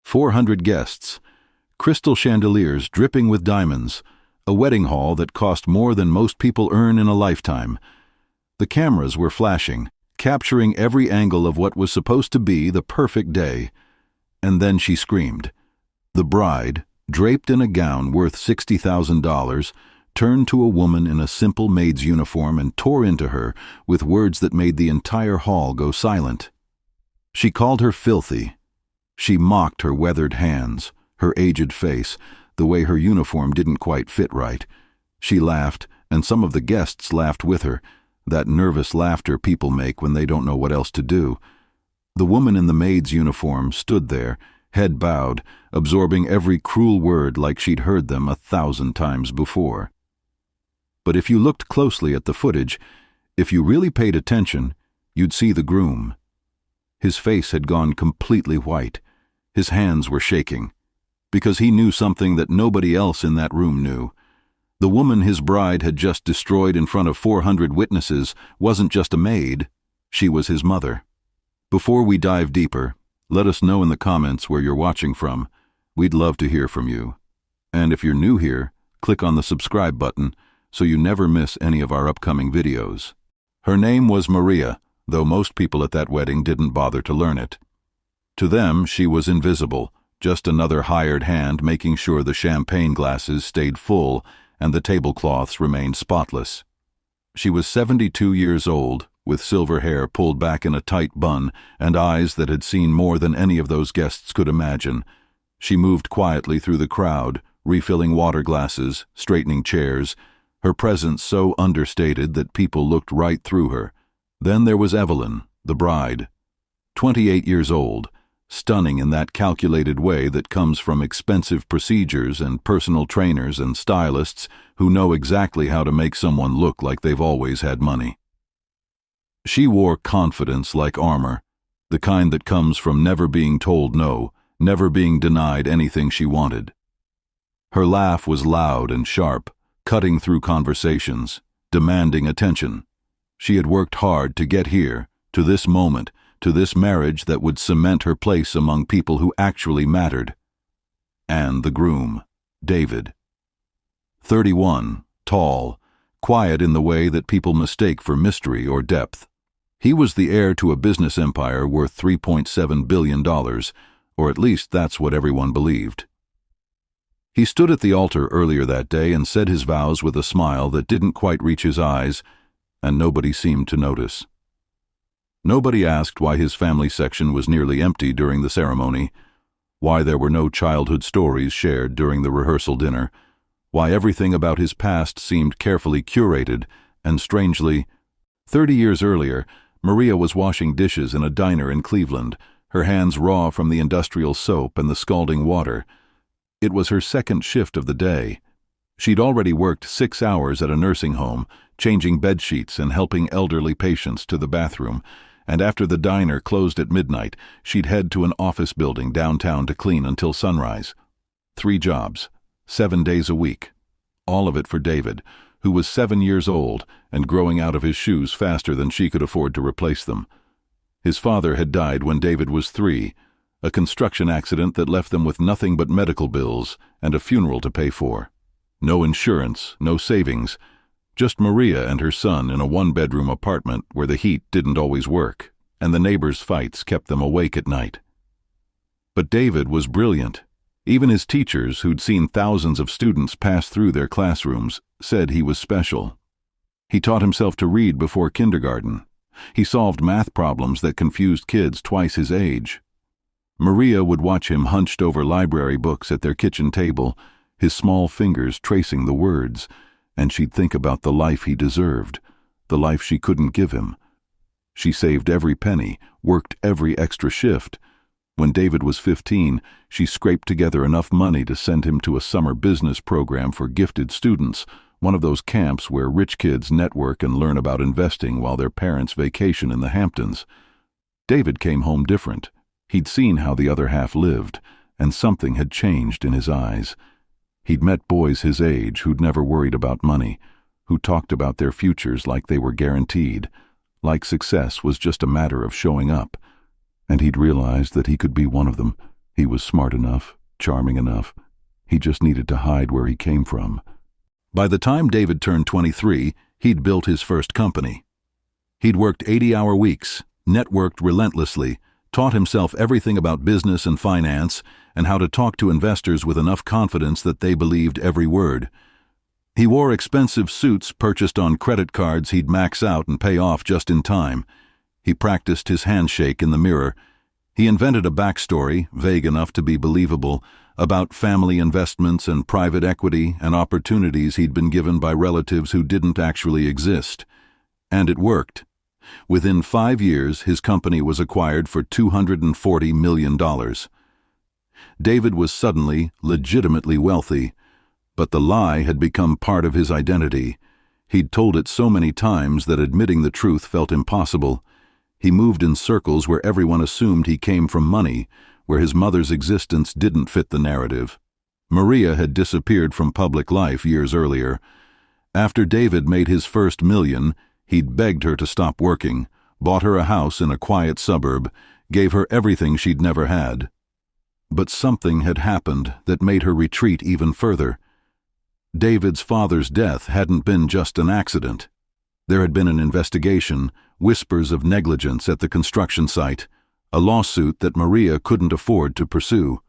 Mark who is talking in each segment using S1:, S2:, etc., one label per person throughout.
S1: 400 guests, crystal chandeliers dripping with diamonds, a wedding hall that cost more than most people earn in a lifetime. The cameras were flashing, capturing every angle of what was supposed to be the perfect day. And then she screamed. The bride, draped in a gown worth $60,000, turned to a woman in a simple maid's uniform and tore into her with words that made the entire hall go silent. She called her filthy. She mocked her weathered hands, her aged face, the way her uniform didn't quite fit right. She laughed, and some of the guests laughed with her, that nervous laughter people make when they don't know what else to do. The woman in the maid's uniform stood there, head bowed, absorbing every cruel word like she'd heard them 1,000 times before. But if you looked closely at the footage, if you really paid attention, you'd see the groom. His face had gone completely white. His hands were shaking, because he knew something that nobody else in that room knew. The woman his bride had just destroyed in front of 400 witnesses wasn't just a maid, she was his mother. Before we dive deeper, let us know in the comments where you're watching from. We'd love to hear from you. And if you're new here, click on the subscribe button so you never miss any of our upcoming videos. Her name was Maria, though most people at that wedding didn't bother to learn it. To them, she was invisible, just another hired hand making sure the champagne glasses stayed full and the tablecloths remained spotless. She was 72 years old, with silver hair pulled back in a tight bun and eyes that had seen more than any of those guests could imagine. She moved quietly through the crowd, refilling water glasses, straightening chairs, her presence so understated that people looked right through her. Then there was Evelyn, the bride. 28 years old, stunning in that calculated way that comes from expensive procedures and personal trainers and stylists who know exactly how to make someone look like they've always had money. She wore confidence like armor, the kind that comes from never being told no, never being denied anything she wanted. Her laugh was loud and sharp, cutting through conversations, demanding attention. She had worked hard to get here, to this moment, to this marriage that would cement her place among people who actually mattered. And the groom, David. 31, tall, quiet in the way that people mistake for mystery or depth. He was the heir to a business empire worth $3.7 billion, or at least that's what everyone believed. He stood at the altar earlier that day and said his vows with a smile that didn't quite reach his eyes, and nobody seemed to notice. Nobody asked why his family section was nearly empty during the ceremony, why there were no childhood stories shared during the rehearsal dinner, why everything about his past seemed carefully curated, and strangely, 30 years earlier, Maria was washing dishes in a diner in Cleveland, her hands raw from the industrial soap and the scalding water. It was her second shift of the day. She'd already worked 6 hours at a nursing home, changing bed sheets and helping elderly patients to the bathroom, and after the diner closed at midnight, she'd head to an office building downtown to clean until sunrise. 3 jobs, 7 days a week. All of it for David, who was 7 years old and growing out of his shoes faster than she could afford to replace them. His father had died when David was 3, a construction accident that left them with nothing but medical bills and a funeral to pay for. No insurance, no savings, just Maria and her son in a 1-bedroom apartment where the heat didn't always work, and the neighbors' fights kept them awake at night. But David was brilliant. Even his teachers, who'd seen thousands of students pass through their classrooms, said he was special. He taught himself to read before kindergarten. He solved math problems that confused kids twice his age. Maria would watch him hunched over library books at their kitchen table, his small fingers tracing the words, and she'd think about the life he deserved, the life she couldn't give him. She saved every penny, worked every extra shift. When David was 15, she scraped together enough money to send him to a summer business program for gifted students, one of those camps where rich kids network and learn about investing while their parents vacation in the Hamptons. David came home different. He'd seen how the other half lived, and something had changed in his eyes. He'd met boys his age who'd never worried about money, who talked about their futures like they were guaranteed, like success was just a matter of showing up. And he'd realized that he could be one of them, He was smart enough, charming enough. He just needed to hide where he came from. By the time David turned 23, he'd built his first company. He'd worked 80-hour weeks, networked relentlessly, taught himself everything about business and finance, and how to talk to investors with enough confidence that they believed every word. He wore expensive suits purchased on credit cards he'd max out and pay off just in time. He practiced his handshake in the mirror. He invented a backstory, vague enough to be believable, about family investments and private equity and opportunities he'd been given by relatives who didn't actually exist. And it worked. Within 5 years, his company was acquired for $240 million. David was suddenly, legitimately wealthy, but the lie had become part of his identity. He'd told it so many times that admitting the truth felt impossible. He moved in circles where everyone assumed he came from money, where his mother's existence didn't fit the narrative. Maria had disappeared from public life years earlier. After David made his first million, he'd begged her to stop working, bought her a house in a quiet suburb, gave her everything she'd never had. But something had happened that made her retreat even further. David's father's death hadn't been just an accident. There had been an investigation, whispers of negligence at the construction site, a lawsuit that Maria couldn't afford to pursue.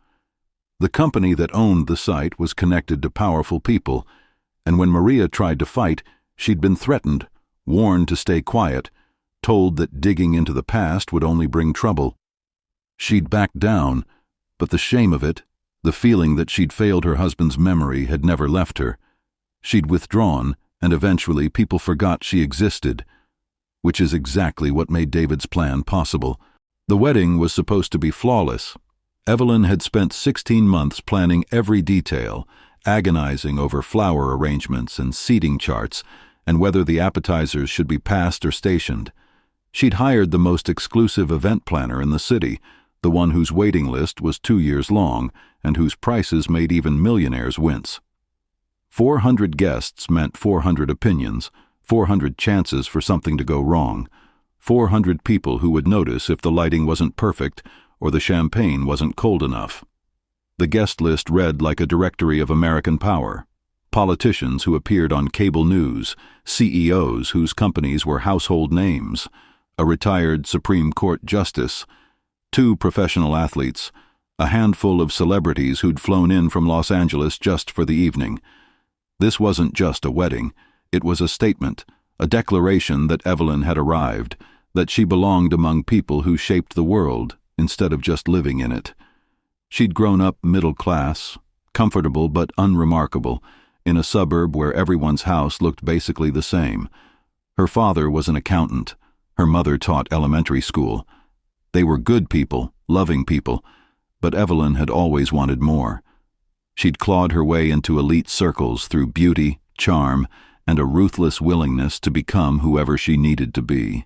S1: The company that owned the site was connected to powerful people, and when Maria tried to fight, she'd been threatened, warned to stay quiet, told that digging into the past would only bring trouble. She'd backed down, but the shame of it, the feeling that she'd failed her husband's memory, had never left her. She'd withdrawn, and eventually people forgot she existed, which is exactly what made David's plan possible. The wedding was supposed to be flawless. Evelyn had spent 16 months planning every detail, agonizing over flower arrangements and seating charts, and whether the appetizers should be passed or stationed. She'd hired the most exclusive event planner in the city, the one whose waiting list was 2 years long and whose prices made even millionaires wince. 400 guests meant 400 opinions, 400 chances for something to go wrong, 400 people who would notice if the lighting wasn't perfect or the champagne wasn't cold enough. The guest list read like a directory of American power. Politicians who appeared on cable news, CEOs whose companies were household names, a retired Supreme Court justice, 2 professional athletes, a handful of celebrities who'd flown in from Los Angeles just for the evening. This wasn't just a wedding. It was a statement, a declaration that Evelyn had arrived, that she belonged among people who shaped the world instead of just living in it. She'd grown up middle class, comfortable but unremarkable, in a suburb where everyone's house looked basically the same. Her father was an accountant. Her mother taught elementary school. They were good people, loving people, but Evelyn had always wanted more. She'd clawed her way into elite circles through beauty, charm, and a ruthless willingness to become whoever she needed to be.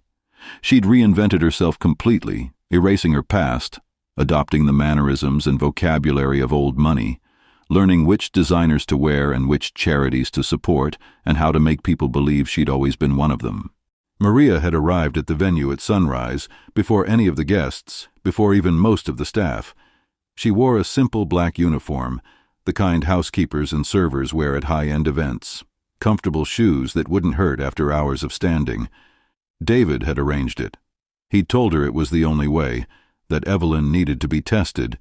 S1: She'd reinvented herself completely, erasing her past, adopting the mannerisms and vocabulary of old money, learning which designers to wear and which charities to support, and how to make people believe she'd always been one of them. Maria had arrived at the venue at sunrise, before any of the guests, before even most of the staff. She wore a simple black uniform, the kind housekeepers and servers wear at high-end events, comfortable shoes that wouldn't hurt after hours of standing. David had arranged it. He'd told her it was the only way, that Evelyn needed to be tested,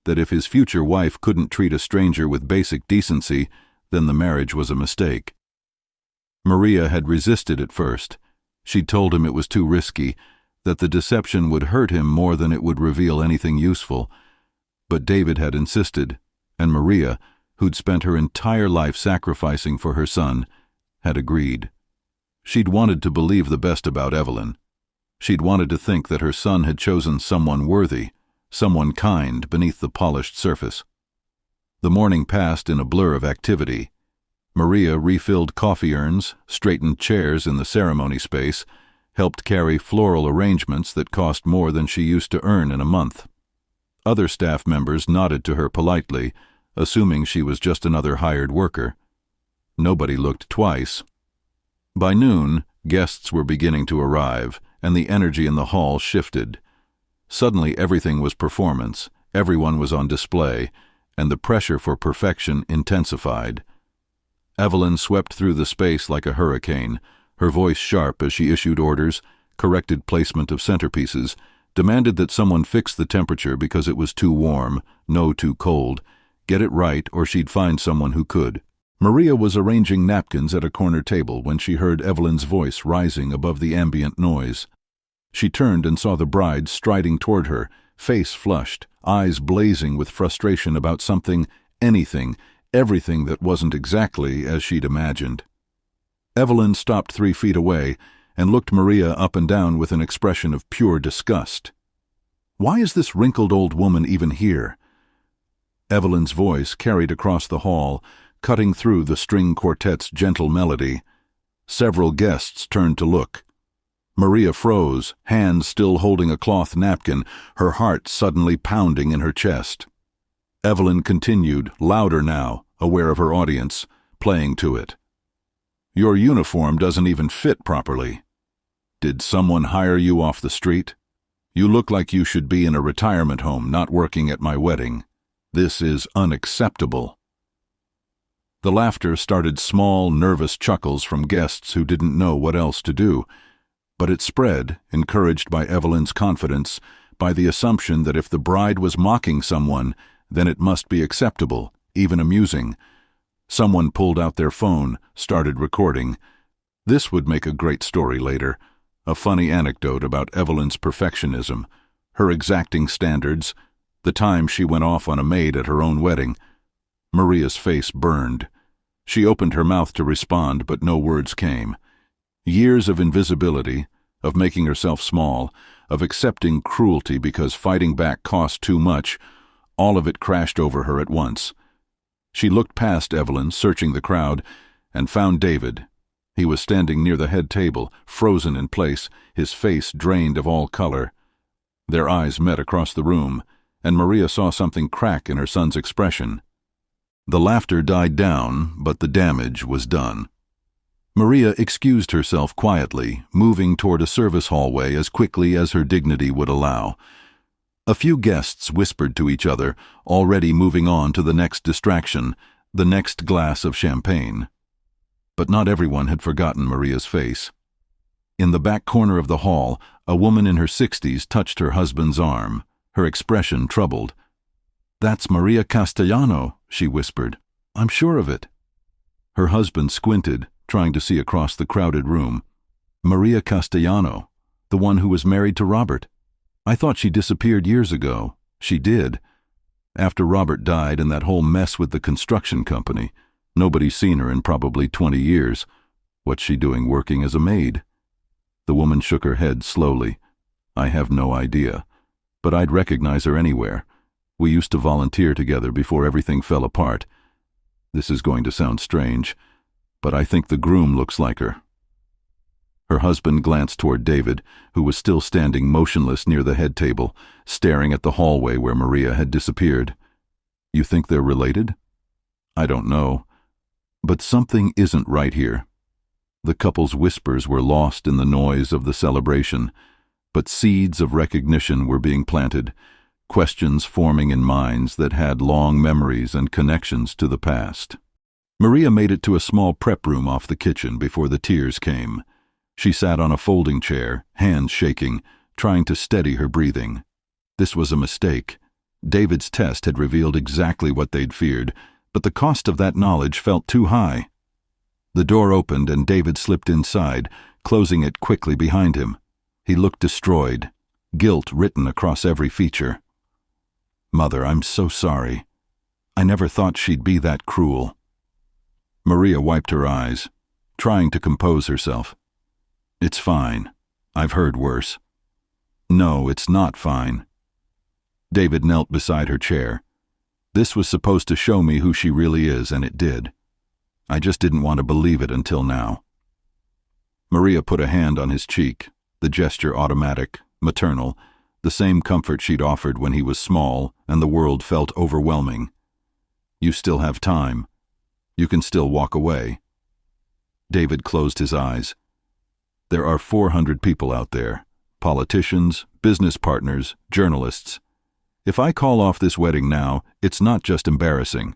S1: that if his future wife couldn't treat a stranger with basic decency, then the marriage was a mistake. Maria had resisted at first. She'd told him it was too risky, that the deception would hurt him more than it would reveal anything useful. But David had insisted, and Maria, who'd spent her entire life sacrificing for her son, had agreed. She'd wanted to believe the best about Evelyn. She'd wanted to think that her son had chosen someone worthy, someone kind beneath the polished surface. The morning passed in a blur of activity. Maria refilled coffee urns, straightened chairs in the ceremony space, helped carry floral arrangements that cost more than she used to earn in a month. Other staff members nodded to her politely, assuming she was just another hired worker. Nobody looked twice. By noon, guests were beginning to arrive, and the energy in the hall shifted. Suddenly everything was performance, Everyone was on display, and the pressure for perfection intensified. Evelyn swept through the space like a hurricane, her voice sharp as she issued orders, corrected placement of centerpieces, demanded that someone fix the temperature because it was too warm, no too cold, get it right or she'd find someone who could. Maria was arranging napkins at a corner table when she heard Evelyn's voice rising above the ambient noise. She turned and saw the bride striding toward her, face flushed, eyes blazing with frustration about something, anything, everything that wasn't exactly as she'd imagined. Evelyn stopped 3 feet away and looked Maria up and down with an expression of pure disgust. "Why is this wrinkled old woman even here?" Evelyn's voice carried across the hall, cutting through the string quartet's gentle melody. Several guests turned to look. Maria froze, hands still holding a cloth napkin, her heart suddenly pounding in her chest. Evelyn continued, louder now, aware of her audience, playing to it. "Your uniform doesn't even fit properly. Did someone hire you off the street? You look like you should be in a retirement home, not working at my wedding. This is unacceptable." The laughter started small, nervous chuckles from guests who didn't know what else to do, but it spread, encouraged by Evelyn's confidence, by the assumption that if the bride was mocking someone, then it must be acceptable, even amusing. Someone pulled out their phone, started recording. This would make a great story later, a funny anecdote about Evelyn's perfectionism, her exacting standards, the time she went off on a maid at her own wedding. Maria's face burned. She opened her mouth to respond, but no words came. Years of invisibility, of making herself small, of accepting cruelty because fighting back cost too much, all of it crashed over her at once. She looked past Evelyn, searching the crowd, and found David. He was standing near the head table, frozen in place, his face drained of all color. Their eyes met across the room, and Maria saw something crack in her son's expression. The laughter died down, but the damage was done. Maria excused herself quietly, moving toward a service hallway as quickly as her dignity would allow. A few guests whispered to each other, already moving on to the next distraction, the next glass of champagne. But not everyone had forgotten Maria's face. In the back corner of the hall, a woman in her 60s touched her husband's arm, her expression troubled. "That's Maria Castellano," she whispered. "I'm sure of it." Her husband squinted, trying to see across the crowded room. "Maria Castellano, the one who was married to Robert. I thought she disappeared years ago." She did. After Robert died and that whole mess with the construction company, nobody's seen her in probably 20 years. What's she doing working as a maid? The woman shook her head slowly. "I have no idea, but I'd recognize her anywhere. We used to volunteer together before everything fell apart. This is going to sound strange, but I think the groom looks like her." Her husband glanced toward David, who was still standing motionless near the head table, staring at the hallway where Maria had disappeared. "You think they're related?" "I don't know. But something isn't right here." The couple's whispers were lost in the noise of the celebration, but seeds of recognition were being planted, questions forming in minds that had long memories and connections to the past. Maria made it to a small prep room off the kitchen before the tears came. She sat on a folding chair, hands shaking, trying to steady her breathing. This was a mistake. David's test had revealed exactly what they'd feared, but the cost of that knowledge felt too high. The door opened and David slipped inside, closing it quickly behind him. He looked destroyed, guilt written across every feature. "Mother, I'm so sorry. I never thought she'd be that cruel." Maria wiped her eyes, trying to compose herself. "It's fine. I've heard worse." "No, it's not fine." David knelt beside her chair. "This was supposed to show me who she really is, and it did. I just didn't want to believe it until now." Maria put a hand on his cheek, the gesture automatic, maternal, the same comfort she'd offered when he was small and the world felt overwhelming. "You still have time. You can still walk away." David closed his eyes. "There are 400 people out there, politicians, business partners, journalists. If I call off this wedding now, it's not just embarrassing.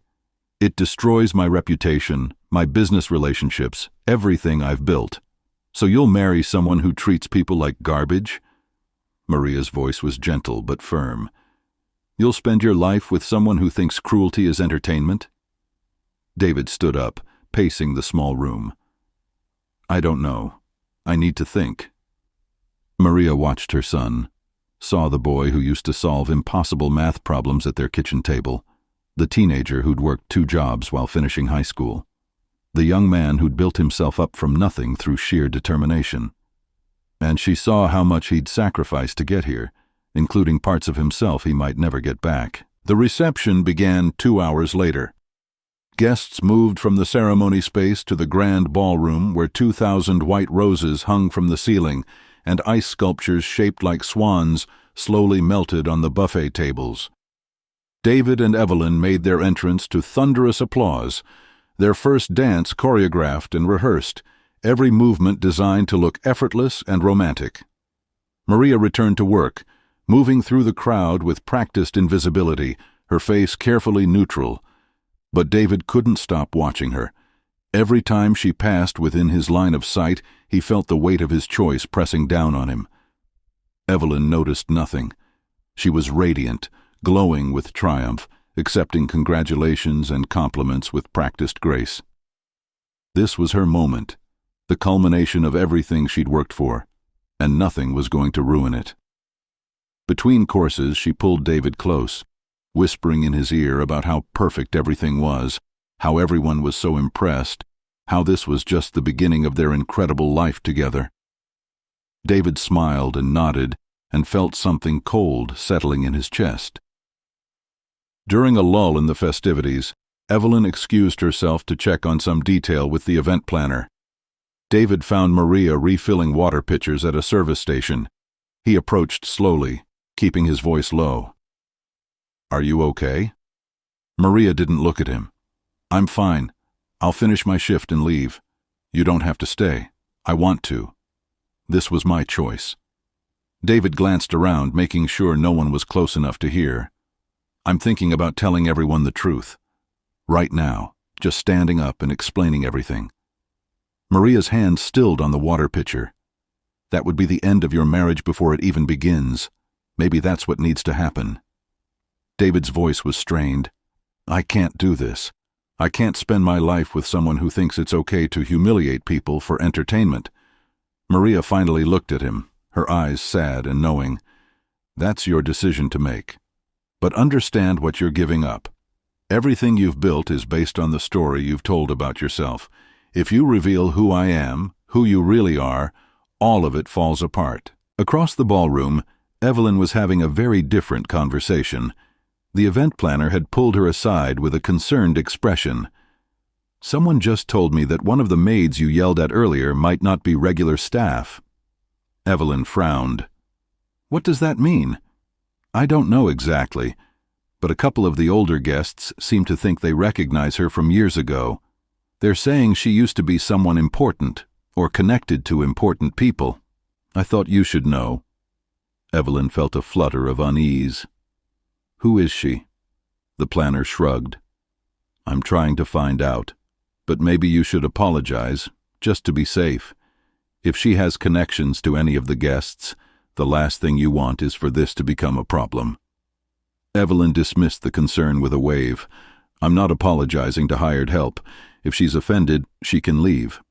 S1: It destroys my reputation, my business relationships, everything I've built. So you'll marry someone who treats people like garbage?" Maria's voice was gentle but firm. "You'll spend your life with someone who thinks cruelty is entertainment?" David stood up, pacing the small room. "I don't know. I need to think." Maria watched her son, saw the boy who used to solve impossible math problems at their kitchen table, the teenager who'd worked 2 jobs while finishing high school, the young man who'd built himself up from nothing through sheer determination. And she saw how much he'd sacrificed to get here, including parts of himself he might never get back. The reception began 2 hours later. Guests moved from the ceremony space to the grand ballroom where 2,000 white roses hung from the ceiling and ice sculptures shaped like swans slowly melted on the buffet tables. David and Evelyn made their entrance to thunderous applause, their first dance choreographed and rehearsed, every movement designed to look effortless and romantic. Maria returned to work, moving through the crowd with practiced invisibility, her face carefully neutral. But David couldn't stop watching her. Every time she passed within his line of sight, he felt the weight of his choice pressing down on him. Evelyn noticed nothing. She was radiant, glowing with triumph, accepting congratulations and compliments with practiced grace. This was her moment, the culmination of everything she'd worked for, and nothing was going to ruin it. Between courses, she pulled David close, whispering in his ear about how perfect everything was, how everyone was so impressed, how this was just the beginning of their incredible life together. David smiled and nodded and felt something cold settling in his chest. During a lull in the festivities, Evelyn excused herself to check on some detail with the event planner. David found Maria refilling water pitchers at a service station. He approached slowly, keeping his voice low. "Are you okay?" Maria didn't look at him. "I'm fine. I'll finish my shift and leave. You don't have to stay. I want to. This was my choice." David glanced around, making sure no one was close enough to hear. "I'm thinking about telling everyone the truth. Right now, just standing up and explaining everything." Maria's hand stilled on the water pitcher. "That would be the end of your marriage before it even begins. Maybe that's what needs to happen." David's voice was strained. "I can't do this. I can't spend my life with someone who thinks it's okay to humiliate people for entertainment." Maria finally looked at him, her eyes sad and knowing. "That's your decision to make. But understand what you're giving up. Everything you've built is based on the story you've told about yourself. If you reveal who I am, who you really are, all of it falls apart." Across the ballroom, Evelyn was having a very different conversation. The event planner had pulled her aside with a concerned expression. "Someone just told me that one of the maids you yelled at earlier might not be regular staff." Evelyn frowned. "What does that mean?" "I don't know exactly, but a couple of the older guests seem to think they recognize her from years ago. They're saying she used to be someone important, or connected to important people. I thought you should know." Evelyn felt a flutter of unease. "Who is she?" The planner shrugged. "I'm trying to find out, but maybe you should apologize, just to be safe. If she has connections to any of the guests, the last thing you want is for this to become a problem." Evelyn dismissed the concern with a wave. "I'm not apologizing to hired help. If she's offended, she can leave."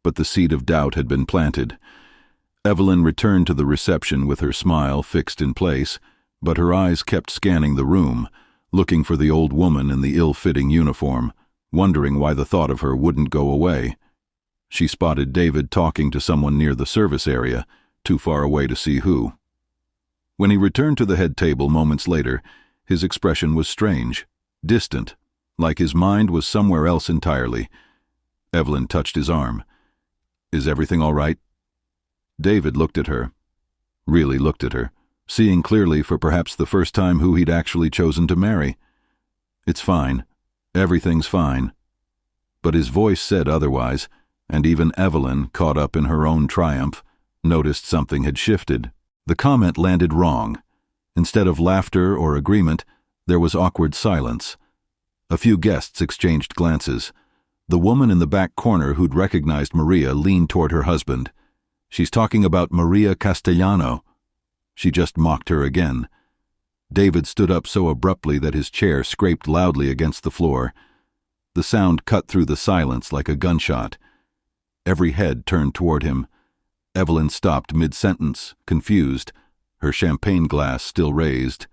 S1: But the seed of doubt had been planted. Evelyn returned to the reception with her smile fixed in place, but her eyes kept scanning the room, looking for the old woman in the ill-fitting uniform, wondering why the thought of her wouldn't go away. She spotted David talking to someone near the service area, too far away to see who. When he returned to the head table moments later, his expression was strange, distant, like his mind was somewhere else entirely. Evelyn touched his arm. "Is everything all right?" David looked at her, really looked at her, seeing clearly for perhaps the first time who he'd actually chosen to marry. "It's fine. Everything's fine." But his voice said otherwise, and even Evelyn, caught up in her own triumph, noticed something had shifted. The comment landed wrong. Instead of laughter or agreement, there was awkward silence. A few guests exchanged glances. The woman in the back corner who'd recognized Maria leaned toward her husband. "She's talking about Maria Castellano." She just mocked her again. David stood up so abruptly that his chair scraped loudly against the floor. The sound cut through the silence like a gunshot. Every head turned toward him. Evelyn stopped mid-sentence, confused, her champagne glass still raised.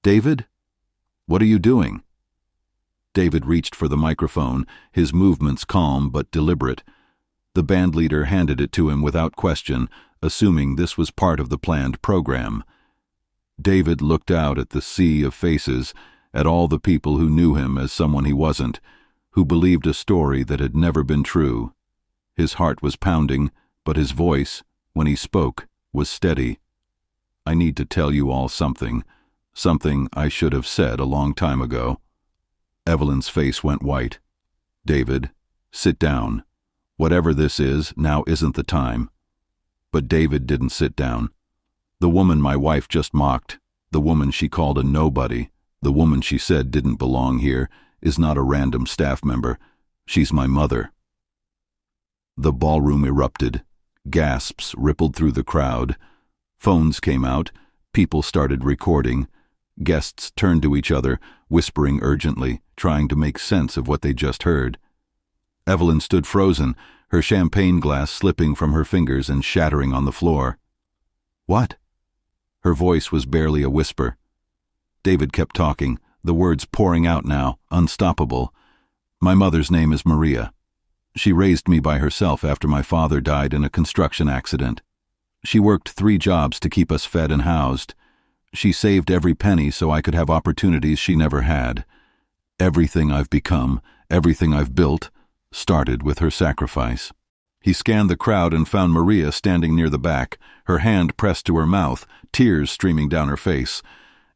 S1: "David? What are you doing?" David reached for the microphone, his movements calm but deliberate. The bandleader handed it to him without question, assuming this was part of the planned program. David looked out at the sea of faces, at all the people who knew him as someone he wasn't, who believed a story that had never been true. His heart was pounding, but his voice, when he spoke, was steady. "I need to tell you all something I should have said a long time ago." Evelyn's face went white. "David, sit down. Whatever this is, now isn't the time." But David didn't sit down. "The woman my wife just mocked, the woman she called a nobody, the woman she said didn't belong here, is not a random staff member. She's my mother." The ballroom erupted. Gasps rippled through the crowd. Phones came out. People started recording. Guests turned to each other, whispering urgently, trying to make sense of what they just heard. Evelyn stood frozen, her champagne glass slipping from her fingers and shattering on the floor. "What?" Her voice was barely a whisper. David kept talking, the words pouring out now, unstoppable. "My mother's name is Maria. She raised me by herself after my father died in a construction accident. She worked 3 jobs to keep us fed and housed. She saved every penny so I could have opportunities she never had. Everything I've become, everything I've built, started with her sacrifice." He scanned the crowd and found Maria standing near the back, her hand pressed to her mouth, tears streaming down her face.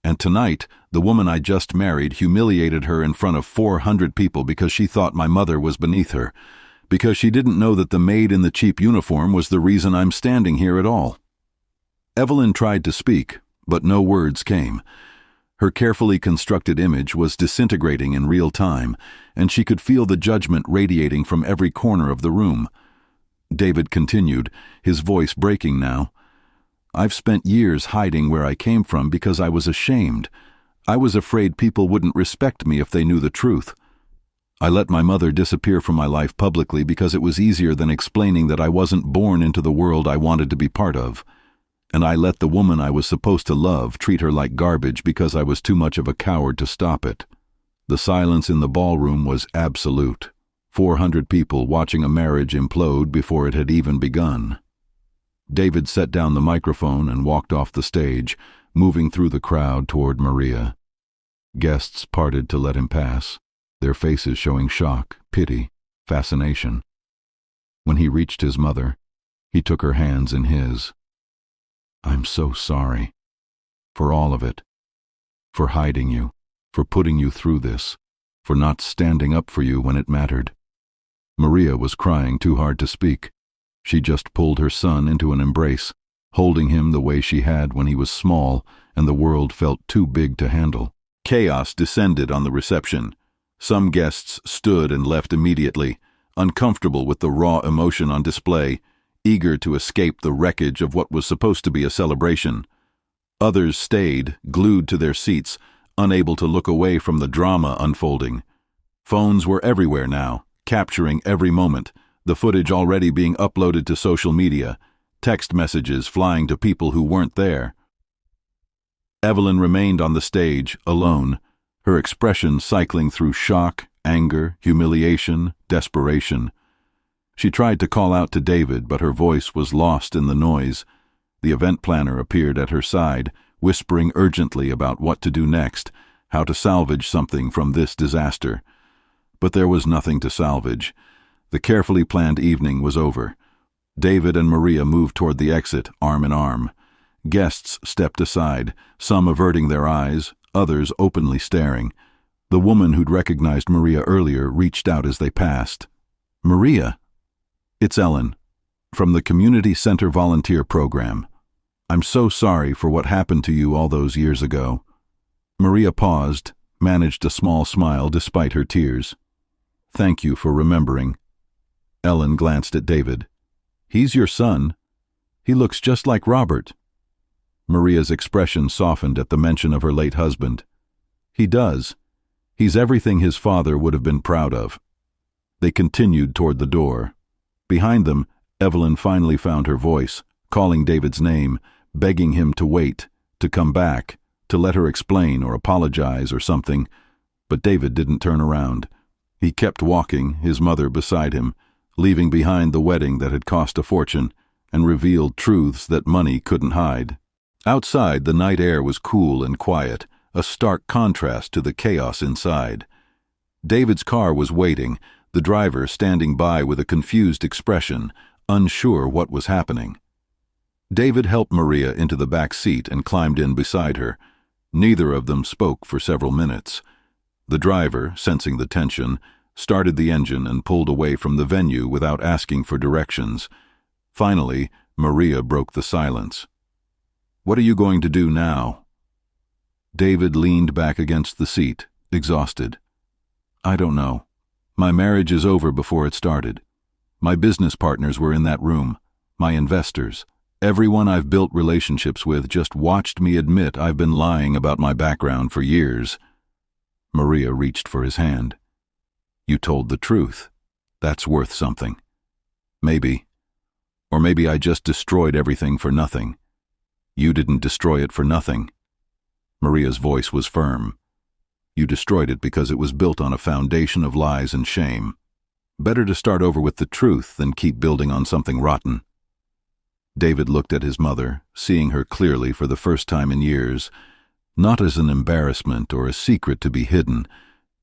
S1: "And tonight, the woman I just married humiliated her in front of 400 people because she thought my mother was beneath her, because she didn't know that the maid in the cheap uniform was the reason I'm standing here at all." Evelyn tried to speak, but no words came. Her carefully constructed image was disintegrating in real time, and she could feel the judgment radiating from every corner of the room. David continued, his voice breaking now. "I've spent years hiding where I came from because I was ashamed. I was afraid people wouldn't respect me if they knew the truth. I let my mother disappear from my life publicly because it was easier than explaining that I wasn't born into the world I wanted to be part of. And I let the woman I was supposed to love treat her like garbage because I was too much of a coward to stop it." The silence in the ballroom was absolute. 400 people watching a marriage implode before it had even begun. David set down the microphone and walked off the stage, moving through the crowd toward Maria. Guests parted to let him pass, their faces showing shock, pity, fascination. When he reached his mother, he took her hands in his. "I'm so sorry. For all of it. For hiding you. For putting you through this. For not standing up for you when it mattered." Maria was crying too hard to speak. She just pulled her son into an embrace, holding him the way she had when he was small and the world felt too big to handle. Chaos descended on the reception. Some guests stood and left immediately, uncomfortable with the raw emotion on display, eager to escape the wreckage of what was supposed to be a celebration. Others stayed, glued to their seats, unable to look away from the drama unfolding. Phones were everywhere now, capturing every moment, the footage already being uploaded to social media, text messages flying to people who weren't there. Evelyn remained on the stage, alone, her expression cycling through shock, anger, humiliation, desperation. She tried to call out to David, but her voice was lost in the noise. The event planner appeared at her side, whispering urgently about what to do next, how to salvage something from this disaster. But there was nothing to salvage. The carefully planned evening was over. David and Maria moved toward the exit, arm in arm. Guests stepped aside, some averting their eyes, others openly staring. The woman who'd recognized Maria earlier reached out as they passed. "Maria." "It's Ellen, from the Community Center Volunteer Program. I'm so sorry for what happened to you all those years ago." Maria paused, managed a small smile despite her tears. "Thank you for remembering." Ellen glanced at David. "He's your son. He looks just like Robert." Maria's expression softened at the mention of her late husband. "He does. He's everything his father would have been proud of." They continued toward the door. Behind them, Evelyn finally found her voice, calling David's name, begging him to wait, to come back, to let her explain or apologize or something. But David didn't turn around. He kept walking, his mother beside him, leaving behind the wedding that had cost a fortune and revealed truths that money couldn't hide. Outside, the night air was cool and quiet, a stark contrast to the chaos inside. David's car was waiting, the driver standing by with a confused expression, unsure what was happening. David helped Maria into the back seat and climbed in beside her. Neither of them spoke for several minutes. The driver, sensing the tension, started the engine and pulled away from the venue without asking for directions. Finally, Maria broke the silence. "What are you going to do now?" David leaned back against the seat, exhausted. "I don't know. My marriage is over before it started. My business partners were in that room, my investors. Everyone I've built relationships with just watched me admit I've been lying about my background for years." Maria reached for his hand. "You told the truth. That's worth something. Maybe. Or maybe I just destroyed everything for nothing. You didn't destroy it for nothing." Maria's voice was firm. "You destroyed it because it was built on a foundation of lies and shame. Better to start over with the truth than keep building on something rotten." David looked at his mother, seeing her clearly for the first time in years, not as an embarrassment or a secret to be hidden,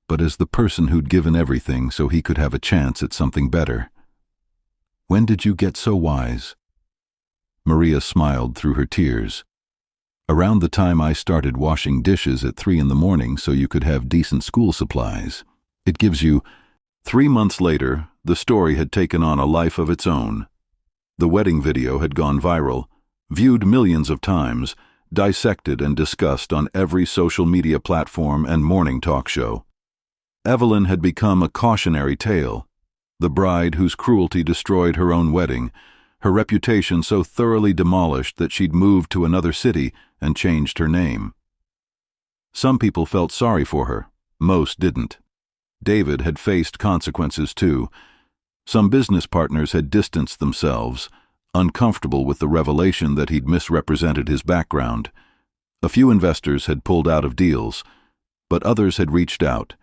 S1: but as the person who'd given everything so he could have a chance at something better. "When did you get so wise?" Maria smiled through her tears. "Around the time I started washing dishes at 3 a.m. so you could have decent school supplies. It gives you—" 3 months later, the story had taken on a life of its own. The wedding video had gone viral, viewed millions of times, dissected and discussed on every social media platform and morning talk show. Evelyn had become a cautionary tale, the bride whose cruelty destroyed her own wedding, her reputation so thoroughly demolished that she'd moved to another city and changed her name. Some people felt sorry for her, most didn't. David had faced consequences too. Some business partners had distanced themselves, uncomfortable with the revelation that he'd misrepresented his background. A few investors had pulled out of deals, but others had reached out,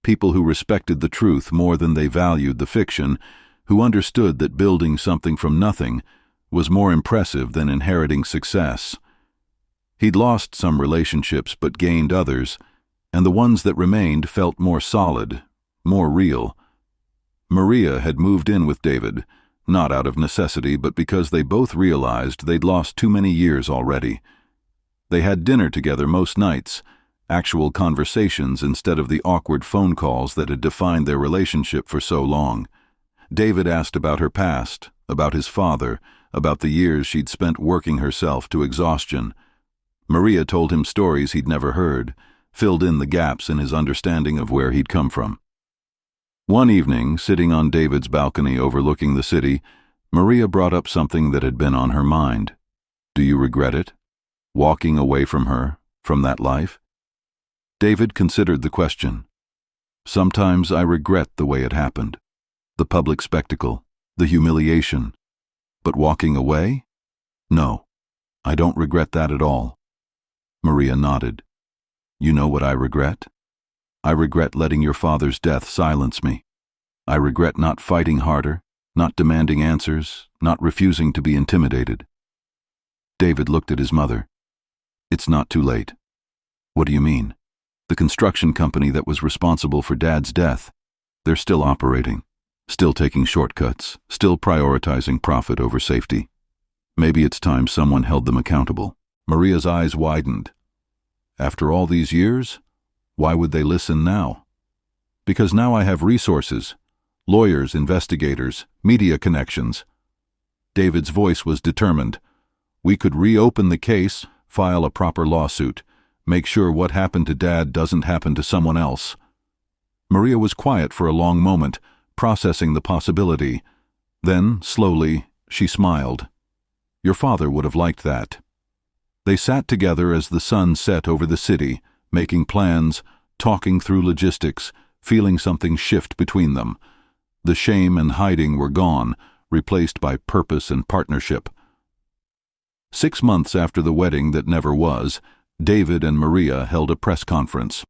S1: people who respected the truth more than they valued the fiction, who understood that building something from nothing was more impressive than inheriting success. He'd lost some relationships but gained others, and the ones that remained felt more solid, more real. Maria had moved in with David, not out of necessity but because they both realized they'd lost too many years already. They had dinner together most nights, actual conversations instead of the awkward phone calls that had defined their relationship for so long. David asked about her past, about his father, about the years she'd spent working herself to exhaustion. Maria told him stories he'd never heard, filled in the gaps in his understanding of where he'd come from. One evening, sitting on David's balcony overlooking the city, Maria brought up something that had been on her mind. "Do you regret it? Walking away from her, from that life?" David considered the question. "Sometimes I regret the way it happened. The public spectacle, the humiliation. But walking away? No, I don't regret that at all." Maria nodded. "You know what I regret? I regret letting your father's death silence me. I regret not fighting harder, not demanding answers, not refusing to be intimidated." David looked at his mother. "It's not too late." "What do you mean?" "The construction company that was responsible for Dad's death. They're still operating, still taking shortcuts, still prioritizing profit over safety. Maybe it's time someone held them accountable." Maria's eyes widened. "After all these years? Why would they listen now?" "Because now I have resources, lawyers, investigators, media connections." David's voice was determined. We could reopen the case, file a proper lawsuit, make sure what happened to Dad doesn't happen to someone else. Maria was quiet for a long moment, processing the possibility. Then, slowly, she smiled. Your father would have liked that. They sat together as the sun set over the city, making plans, talking through logistics, feeling something shift between them. The shame and hiding were gone, replaced by purpose and partnership. 6 months after the wedding that never was, David and Maria held a press conference.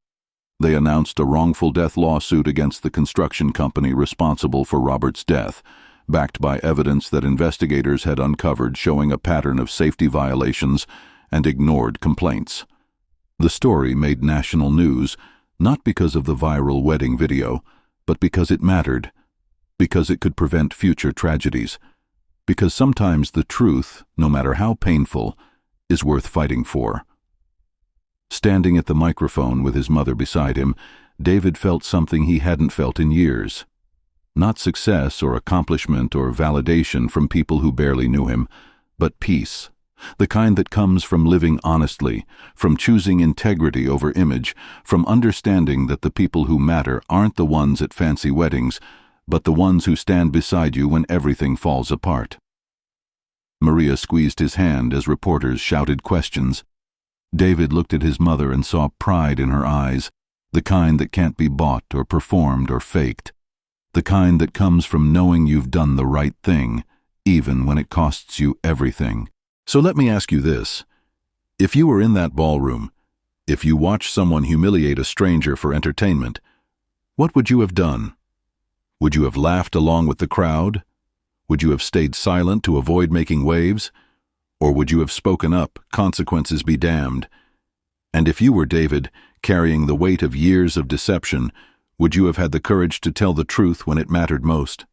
S1: They announced a wrongful death lawsuit against the construction company responsible for Robert's death, backed by evidence that investigators had uncovered showing a pattern of safety violations and ignored complaints. The story made national news, not because of the viral wedding video, but because it mattered, because it could prevent future tragedies, because sometimes the truth, no matter how painful, is worth fighting for. Standing at the microphone with his mother beside him, David felt something he hadn't felt in years. Not success or accomplishment or validation from people who barely knew him, but peace. The kind that comes from living honestly, from choosing integrity over image, from understanding that the people who matter aren't the ones at fancy weddings, but the ones who stand beside you when everything falls apart. Maria squeezed his hand as reporters shouted questions. David looked at his mother and saw pride in her eyes, the kind that can't be bought or performed or faked, the kind that comes from knowing you've done the right thing, even when it costs you everything. So let me ask you this. If you were in that ballroom, if you watched someone humiliate a stranger for entertainment, what would you have done? Would you have laughed along with the crowd? Would you have stayed silent to avoid making waves? Or would you have spoken up, consequences be damned? And if you were David, carrying the weight of years of deception, would you have had the courage to tell the truth when it mattered most?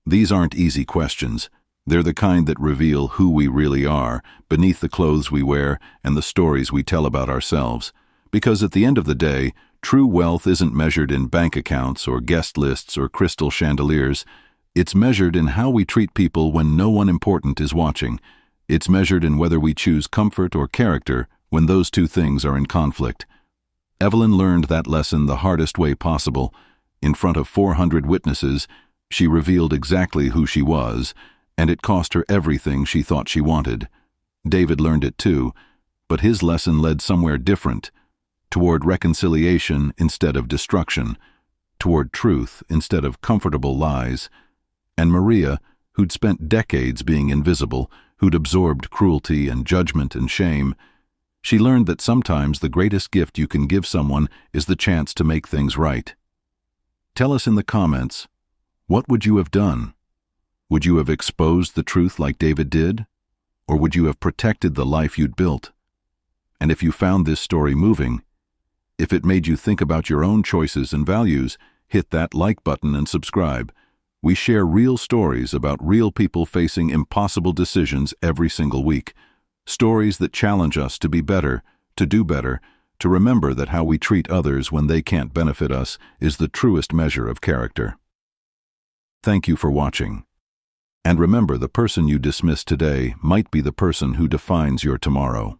S1: These aren't easy questions. They're the kind that reveal who we really are, beneath the clothes we wear and the stories we tell about ourselves. Because at the end of the day, true wealth isn't measured in bank accounts or guest lists or crystal chandeliers. It's measured in how we treat people when no one important is watching. It's measured in whether we choose comfort or character when those two things are in conflict. Evelyn learned that lesson the hardest way possible. In front of 400 witnesses, she revealed exactly who she was, and it cost her everything she thought she wanted. David learned it too, but his lesson led somewhere different, toward reconciliation instead of destruction, toward truth instead of comfortable lies. And Maria, who'd spent decades being invisible, who'd absorbed cruelty and judgment and shame, she learned that sometimes the greatest gift you can give someone is the chance to make things right. Tell us in the comments, what would you have done? Would you have exposed the truth like David did? Or would you have protected the life you'd built? And if you found this story moving, if it made you think about your own choices and values, hit that like button and subscribe. We share real stories about real people facing impossible decisions every single week. Stories that challenge us to be better, to do better, to remember that how we treat others when they can't benefit us is the truest measure of character. Thank you for watching. And remember, the person you dismiss today might be the person who defines your tomorrow.